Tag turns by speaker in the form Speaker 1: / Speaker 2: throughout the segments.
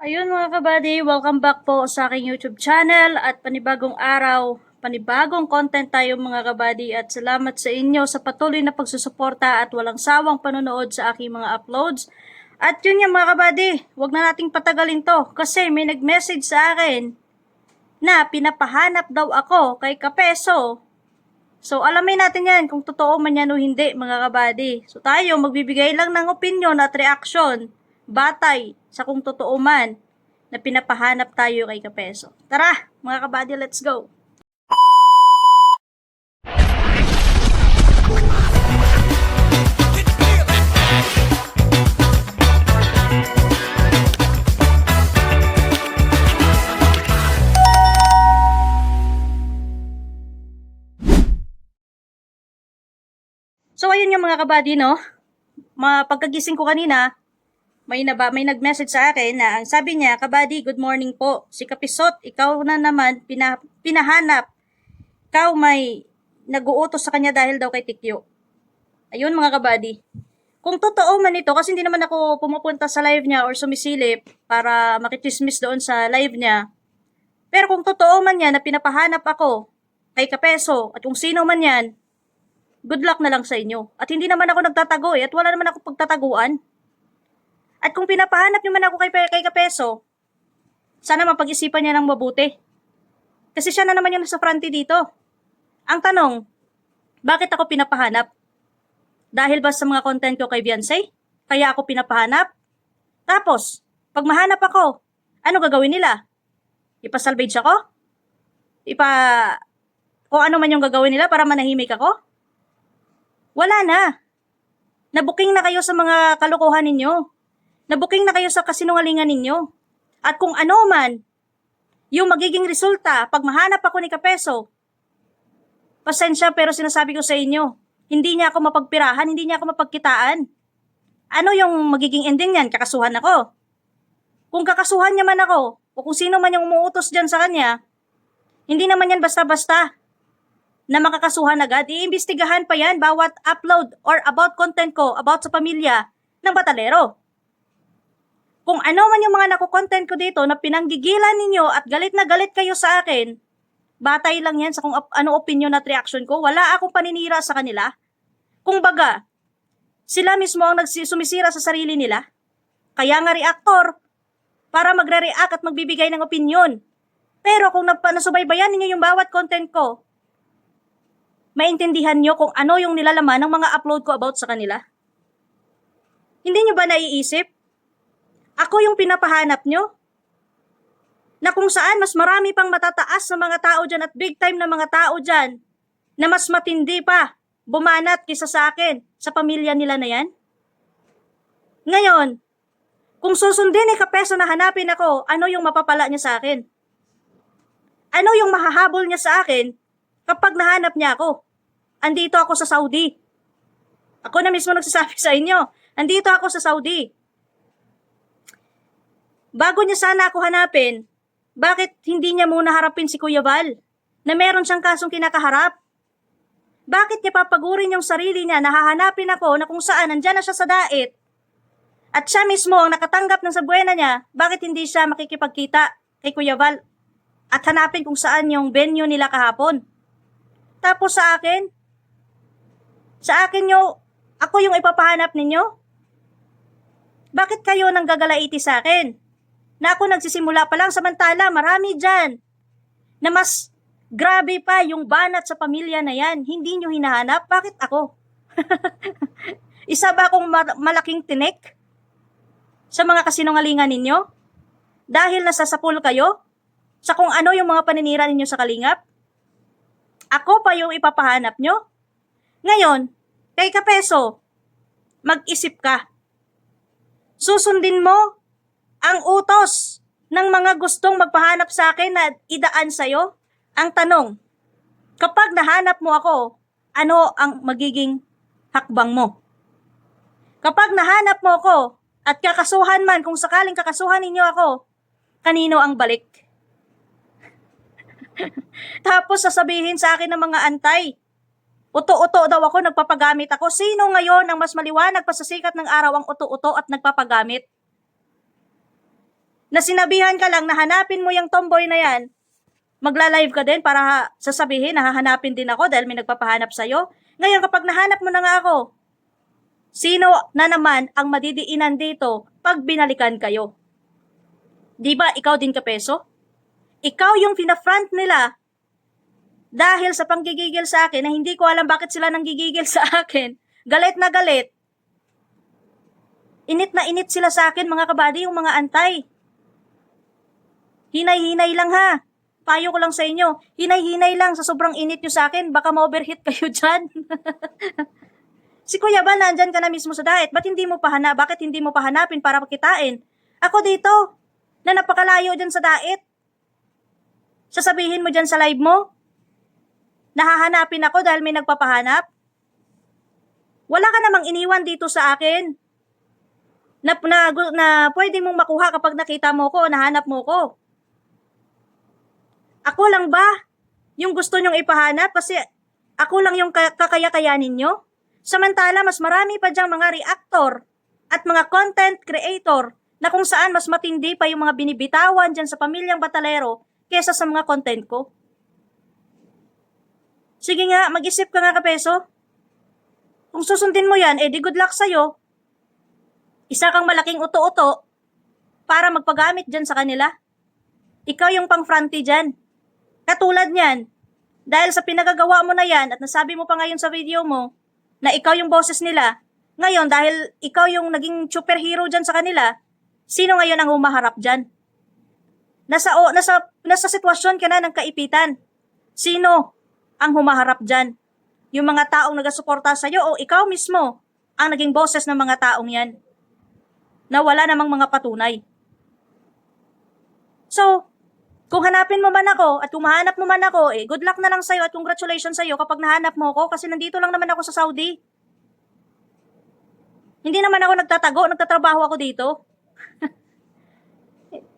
Speaker 1: Ayun mga kabady, welcome back po sa aking YouTube channel at panibagong araw, panibagong content tayo mga kabady at salamat sa inyo sa patuloy na pagsusuporta at walang sawang panonood sa aking mga uploads. At yun yung mga kabady, wag na nating patagalin to kasi may nag-message sa akin na pinapahanap daw ako kay Kapeso. So alamin natin yan kung totoo man yan o hindi mga kabady. So tayo magbibigay lang ng opinion at reaction batay sa kung totoo man na pinapahanap tayo kay Kapeso. Tara mga kabady, let's go! So ayun yung mga kabady, no? Pagkagising ko kanina, may nag-message sa akin na ang sabi niya, kabady, good morning po. Si Kapisot, ikaw na naman pinahanap. Ikaw may nag-uutos sa kanya dahil daw kay Tikyo. Ayun mga kabady. Kung totoo man ito, kasi hindi naman ako pumupunta sa live niya or sumisilip para makichismis doon sa live niya. Pero kung totoo man yan na pinapahanap ako kay Kapeso at kung sino man yan, good luck na lang sa inyo. At hindi naman ako nagtatago at wala naman ako pagtataguan. At kung pinapahanap nyo man ako kay Kapeso, sana mapag-isipan niya ng mabuti. Kasi siya na naman yung nasa fronty dito. Ang tanong, bakit ako pinapahanap? Dahil ba sa mga content ko kay Beyonce? Kaya ako pinapahanap? Tapos, pag mahanap ako, ano gagawin nila? Ipasalvage ako? Kung ano man yung gagawin nila para manahimik ako? Wala na. Nabuking na kayo sa mga kalokohan ninyo. Nabuking na kayo sa kasinungalingan ninyo. At kung ano man, yung magiging resulta pag mahanap ako ni Kapeso, pasensya pero sinasabi ko sa inyo, hindi niya ako mapagpirahan, hindi niya ako mapagkitaan. Ano yung magiging ending niyan? Kakasuhan ako. Kung kakasuhan niya man ako, o kung sino man yung umuutos dyan sa kanya, hindi naman yan basta-basta na makakasuhan agad. Iimbestigahan pa yan bawat upload or about content ko, about sa pamilya ng Batalero. Kung ano man yung mga nakukontent ko dito na pinanggigilan ninyo at galit na galit kayo sa akin, batay lang yan sa kung ano opinion at reaction ko. Wala akong paninira sa kanila. Kung baga, sila mismo ang sumisira sa sarili nila. Kaya nga reactor, para magre-react at magbibigay ng opinion. Pero kung nasubaybayan ninyo yung bawat content ko, maintindihan nyo kung ano yung nilalaman ng mga upload ko about sa kanila. Hindi nyo ba naiisip? Ako yung pinapahanap nyo? Na kung saan mas marami pang matataas na mga tao dyan at big time na mga tao dyan na mas matindi pa bumanat kisa sa akin, sa pamilya nila na yan? Ngayon, kung susundin ni Kapeso na hanapin ako, ano yung mapapala niya sa akin? Ano yung mahahabol niya sa akin kapag nahanap niya ako? Andito ako sa Saudi. Ako na mismo nagsasabi sa inyo, andito ako sa Saudi. Bago niya sana ako hanapin, bakit hindi niya muna harapin si Kuya Val na meron siyang kasong kinakaharap? Bakit niya papagurin yung sarili niya na hahanapin ako na kung saan nandyan na siya sa dait at siya mismo ang nakatanggap ng sabuena niya, bakit hindi siya makikipagkita kay Kuya Val at hanapin kung saan yung venue nila kahapon? Tapos sa akin ako yung ipapahanap ninyo? Bakit kayo nang gagalaiti sa akin? Na ako nagsisimula pa lang, samantala marami dyan na mas grabe pa yung banat sa pamilya na yan. Hindi nyo hinahanap? Bakit ako? Isa ba akong malaking tinik sa mga kasinungalingan ninyo? Dahil nasasapul kayo sa kung ano yung mga paninira ninyo sa Kalingap? Ako pa yung ipapahanap nyo? Ngayon, kay Kapeso, mag-isip ka. Susundin mo ang utos ng mga gustong magpahanap sa akin na idaan sa'yo? Ang tanong, kapag nahanap mo ako, ano ang magiging hakbang mo? Kapag nahanap mo ako at kakasuhan man, kung sakaling kakasuhan ninyo ako, kanino ang balik? Tapos sasabihin sa akin ng mga antay, uto-uto daw ako, nagpapagamit ako. Sino ngayon ang mas maliwanag pa sa sikat ng araw ang uto-uto at nagpapagamit? Na sinabihan ka lang na hanapin mo yung tomboy na yan, magla-live ka din para sasabihin na hahanapin din ako dahil may nagpapahanap sa'yo. Ngayon, kapag nahanap mo na nga ako, sino na naman ang madidiinan dito pag binalikan kayo? Di ba ikaw din kapeso? Ikaw yung pinafront nila dahil sa panggigigil sa akin na hindi ko alam bakit sila nanggigigil sa akin. Galit na galit. Init na init sila sa akin, mga kabady, yung mga antay. Hinay-hinay lang ha. Payo ko lang sa inyo, hinay-hinay lang sa sobrang init nyo sa akin, baka ma-overheat kayo dyan. Si Kuya ba, nandyan ka na mismo sa diet, bakit hindi mo pa hanapin para pakitain? Ako dito, na napakalayo dyan sa diet. Sasabihin mo dyan sa live mo, nahahanapin ako dahil may nagpapahanap? Wala ka namang iniwan dito sa akin na pwede mong makuha kapag nakita mo ko, nahanap mo ko. Ako lang ba yung gusto nyong ipahanap kasi ako lang yung kakaya-kayanin nyo? Samantala, mas marami pa dyang mga reactor at mga content creator na kung saan mas matindi pa yung mga binibitawan dyan sa Pamilyang Batalero kesa sa mga content ko. Sige nga, mag-isip ka nga kapeso. Kung susundin mo yan, di good luck sa'yo. Isa kang malaking uto-uto para magpagamit dyan sa kanila. Ikaw yung pang-fronty dyan. Katulad niyan, dahil sa pinagagawa mo na yan at nasabi mo pa ngayon sa video mo na ikaw yung boses nila, ngayon dahil ikaw yung naging superhero dyan sa kanila, sino ngayon ang humaharap dyan? Nasa sitwasyon ka na ng kaipitan. Sino ang humaharap dyan? Yung mga taong nagasuporta sa'yo o ikaw mismo ang naging boses ng mga taong yan na wala namang mga patunay. So, kung hanapin mo man ako at kung mahanap mo man ako, good luck na lang sa'yo at congratulations sa'yo kapag nahanap mo ako kasi nandito lang naman ako sa Saudi. Hindi naman ako nagtatrabaho ako dito.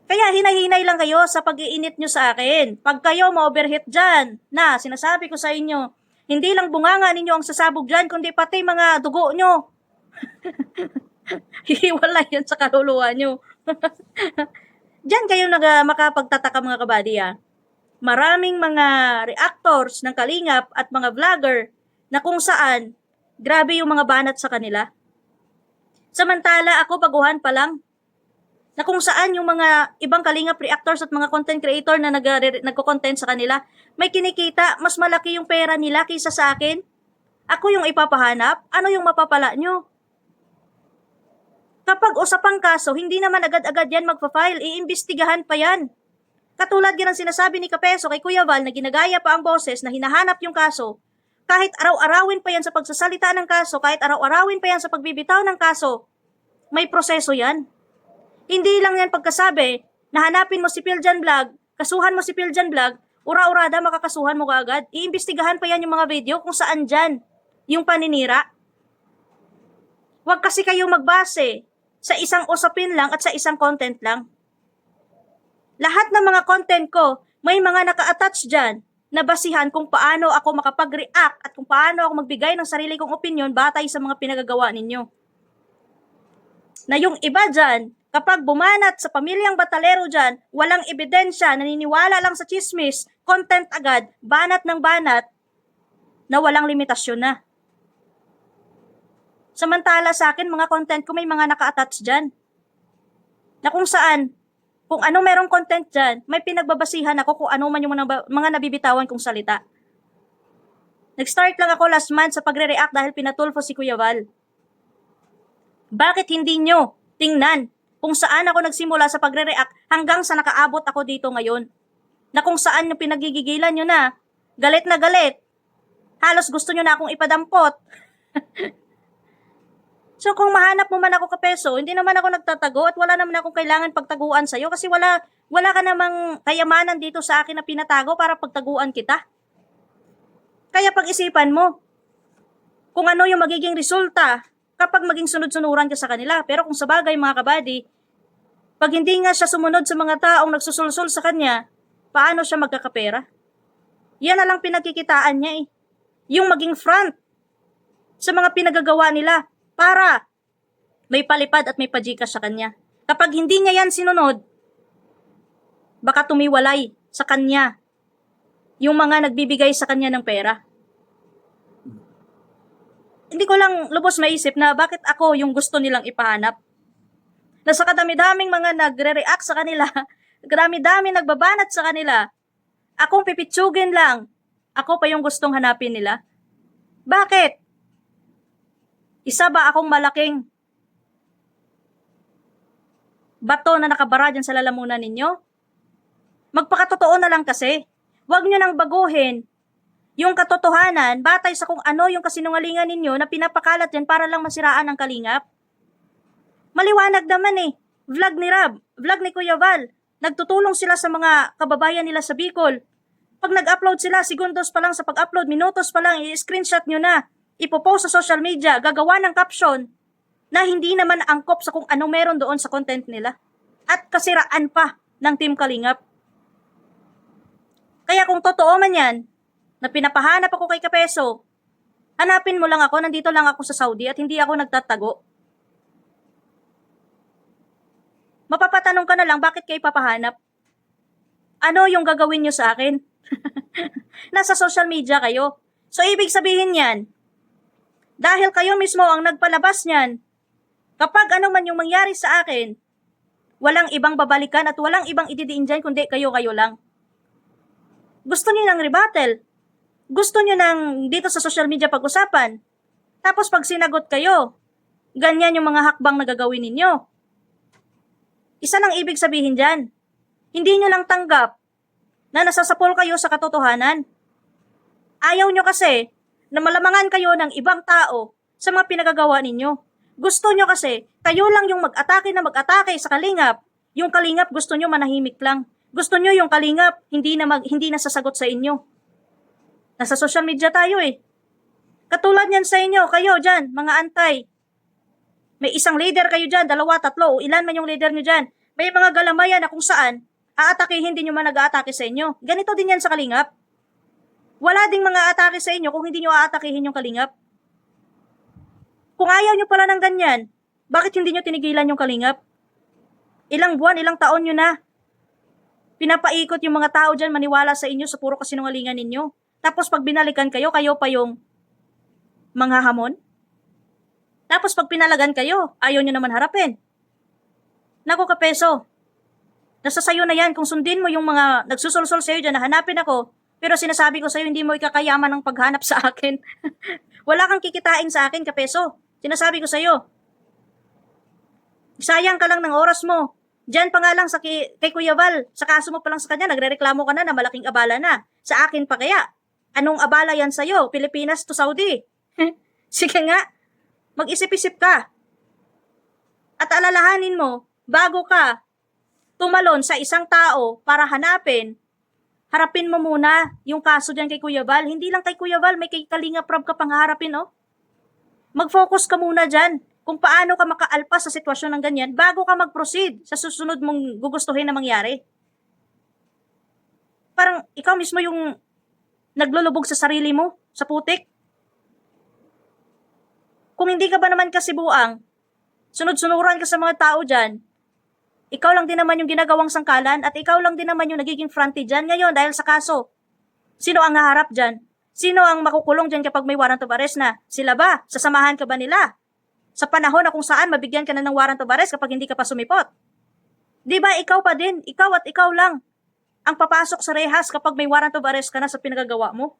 Speaker 1: Kaya hinay-hinay lang kayo sa pag-iinit nyo sa akin. Pag kayo ma-overheat dyan, na sinasabi ko sa inyo, hindi lang bunganga ninyo ang sasabog dyan, kundi pati mga dugo nyo. Hiwala yan sa kaluluwa nyo. Diyan kayo makapagtataka mga kabady Maraming mga reactors ng Kalingap at mga vlogger na kung saan grabe yung mga banat sa kanila. Samantala ako baguhan pa lang na kung saan yung mga ibang Kalingap reactors at mga content creator na nagko-content sa kanila, may kinikita, mas malaki yung pera nila kaysa sa akin. Ako yung ipapahanap, ano yung mapapala nyo? Kapag usapang kaso, hindi naman agad-agad yan magpa-file, iimbestigahan pa yan. Katulad yan ang sinasabi ni Kapeso kay Kuya Val na ginagaya pa ang boses na hinahanap yung kaso. Kahit araw-arawin pa yan sa pagsasalita ng kaso, kahit araw-arawin pa yan sa pagbibitaw ng kaso, may proseso yan. Hindi lang yan pagkasabi na hanapin mo si Piljan Vlog, kasuhan mo si Piljan Vlog, ura-urada makakasuhan mo kaagad. Iimbestigahan pa yan yung mga video kung saan dyan yung paninira. Huwag kasi kayo magbase sa isang usapin lang at sa isang content lang. Lahat ng mga content ko, may mga naka-attach dyan na basihan kung paano ako makapag-react at kung paano ako magbigay ng sarili kong opinion batay sa mga pinagagawa ninyo. Na yung iba dyan, kapag bumanat sa Pamilyang Batalero dyan, walang ebidensya, naniniwala lang sa chismis, content agad, banat ng banat, na walang limitasyon na. Samantala sa akin, mga content ko may mga naka-attach dyan. Na kung saan, kung ano merong content dyan, may pinagbabasihan ako kung ano man yung mga nabibitawan kong salita. Nag-start lang ako last month sa pagre-react dahil pinatulfo si Kuya Val. Bakit hindi nyo tingnan kung saan ako nagsimula sa pagre-react hanggang sa nakaabot ako dito ngayon? Na kung saan yung pinagigigilan nyo na, galit na galit, halos gusto nyo na akong ipadampot. So kung mahanap mo man ako Kapeso, hindi naman ako nagtatago at wala naman akong kailangan pagtaguan sa'yo kasi wala ka namang kayamanan dito sa akin na pinatago para pagtaguan kita. Kaya pag-isipan mo kung ano yung magiging resulta kapag maging sunod-sunuran ka sa kanila. Pero kung sa bagay mga kabady, pag hindi nga siya sumunod sa mga taong nagsusulsul sa kanya, paano siya magkakapera? Yan na lang pinagkikitaan niya Yung maging front sa mga pinagagawa nila para may palipad at may pajikas sa kanya. Kapag hindi niya yan sinunod, baka tumiwalay sa kanya yung mga nagbibigay sa kanya ng pera. Hindi ko lang lubos maisip na bakit ako yung gusto nilang ipahanap. Na sa kadami-daming mga nagre-react sa kanila, kadami-dami nagbabanat sa kanila, akong pipitsugin lang, ako pa yung gustong hanapin nila. Bakit? Isa ba akong malaking bato na nakabara dyan sa lalamunan ninyo? Magpakatotoo na lang kasi. Huwag nyo nang baguhin yung katotohanan batay sa kung ano yung kasinungalingan ninyo na pinapakalat dyan para lang masiraan ang Kalingap. Maliwanag naman eh. Vlog ni Rab, vlog ni Kuya Val. Nagtutulong sila sa mga kababayan nila sa Bicol. Pag nag-upload sila, segundos pa lang sa pag-upload, minutos pa lang, i-screenshot nyo na, ipopost sa social media, gagawa ng caption na hindi naman angkop sa kung ano meron doon sa content nila. At kasiraan pa ng Team Kalingap. Kaya kung totoo man yan, na pinapahanap ako kay Kapeso, hanapin mo lang ako, nandito lang ako sa Saudi at hindi ako nagtatago. Mapapatanong ka na lang, bakit kayo papahanap? Ano yung gagawin nyo sa akin? Nasa social media kayo. So, ibig sabihin yan, dahil kayo mismo ang nagpalabas niyan, kapag ano man yung mangyari sa akin, walang ibang babalikan at walang ibang ididiin dyan, kundi kayo-kayo lang. Gusto niyo ng rebuttal. Gusto niyo ng dito sa social media pag-usapan. Tapos pag sinagot kayo, ganyan yung mga hakbang na gagawin ninyo. Isa lang ibig sabihin dyan. Hindi nyo lang tanggap na nasasapol kayo sa katotohanan. Ayaw nyo kasi na malamangan kayo ng ibang tao sa mga pinagagawa ninyo. Gusto nyo kasi kayo lang yung mag-atake na mag-atake sa Kalingap. Yung Kalingap gusto nyo manahimik lang. Gusto nyo yung Kalingap hindi na sasagot sa inyo. Nasa social media tayo eh. Katulad yan sa inyo, kayo dyan, mga antay. May isang leader kayo dyan, 2, 3, o ilan man yung leader nyo dyan. May mga galamayan na kung saan, aatakihin din yung mga nag-aatake sa inyo. Ganito din yan sa Kalingap. Wala ding mga atake sa inyo kung hindi nyo aatakihin yung Kalingap. Kung ayaw nyo pala ng ganyan, bakit hindi nyo tinigilan yung Kalingap? Ilang buwan, ilang taon nyo na. Pinapaikot yung mga tao dyan maniwala sa inyo sa puro kasinungalingan ninyo. Tapos pag binalikan kayo, kayo pa yung mga hamon. Tapos pag pinalagan kayo, ayaw nyo naman harapin. Naku Kapeso, nasa sayo na yan kung sundin mo yung mga nagsusulsol sa'yo dyan na hanapin ako, pero sinasabi ko sa'yo hindi mo ikakayaman ng paghanap sa akin. Wala kang kikitain sa akin Kapeso. Sinasabi ko sa'yo. Sayang ka lang ng oras mo. Diyan pa nga lang kay Kuya Val, sa kaso mo pa lang sa kanya, nagrereklamo ka na malaking abala na. Sa akin pa kaya? Anong abala yan sa'yo? Pilipinas to Saudi. Sige nga, mag-isip-isip ka. At alalahanin mo, bago ka tumalon sa isang tao para harapin mo muna yung kaso dyan kay Kuya Val. Hindi lang kay Kuya Val, may kay Kalingap Rab ka pang haharapin, no? Mag-focus ka muna dyan kung paano ka makaalpas sa sitwasyon ng ganyan bago ka mag-proceed sa susunod mong gugustuhin na mangyari. Parang ikaw mismo yung naglulubog sa sarili mo, sa putik. Kung hindi ka ba naman kasi buang, sunod-sunuran ka sa mga tao dyan, ikaw lang din naman yung ginagawang sangkalan at ikaw lang din naman yung nagiging fronty dyan ngayon dahil sa kaso. Sino ang haharap dyan? Sino ang makukulong dyan kapag may warrant of arrest na? Sila ba? Sasamahan ka ba nila? Sa panahon na kung saan mabigyan ka na ng warrant of arrest kapag hindi ka pa sumipot. Di ba ikaw pa din, ikaw at ikaw lang ang papasok sa rehas kapag may warrant of arrest ka na sa pinagagawa mo?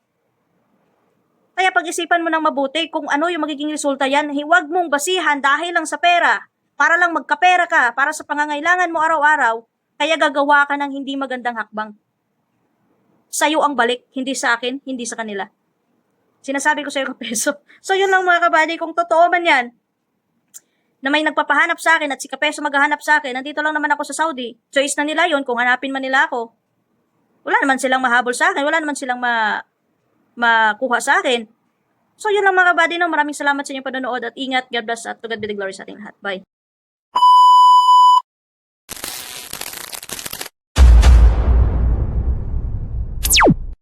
Speaker 1: Kaya pag-isipan mo ng mabuti kung ano yung magiging resulta yan, huwag mong basihan dahil lang sa pera, para lang magkapera ka, para sa pangangailangan mo araw-araw, kaya gagawa ka ng hindi magandang hakbang. Sa'yo ang balik, hindi sa akin, hindi sa kanila. Sinasabi ko sa'yo Kapeso. So yun lang mga kabady, kung totoo man yan, na may nagpapahanap sa akin at si Kapeso maghahanap sa akin, nandito lang naman ako sa Saudi, choice na nila yon kung hanapin man nila ako. Wala naman silang mahabol sa akin, wala naman silang makuha sa akin. So yun lang mga kabady, no? Maraming salamat sa inyong panonood at ingat, God bless at to God be the glory sa ating lahat. Bye.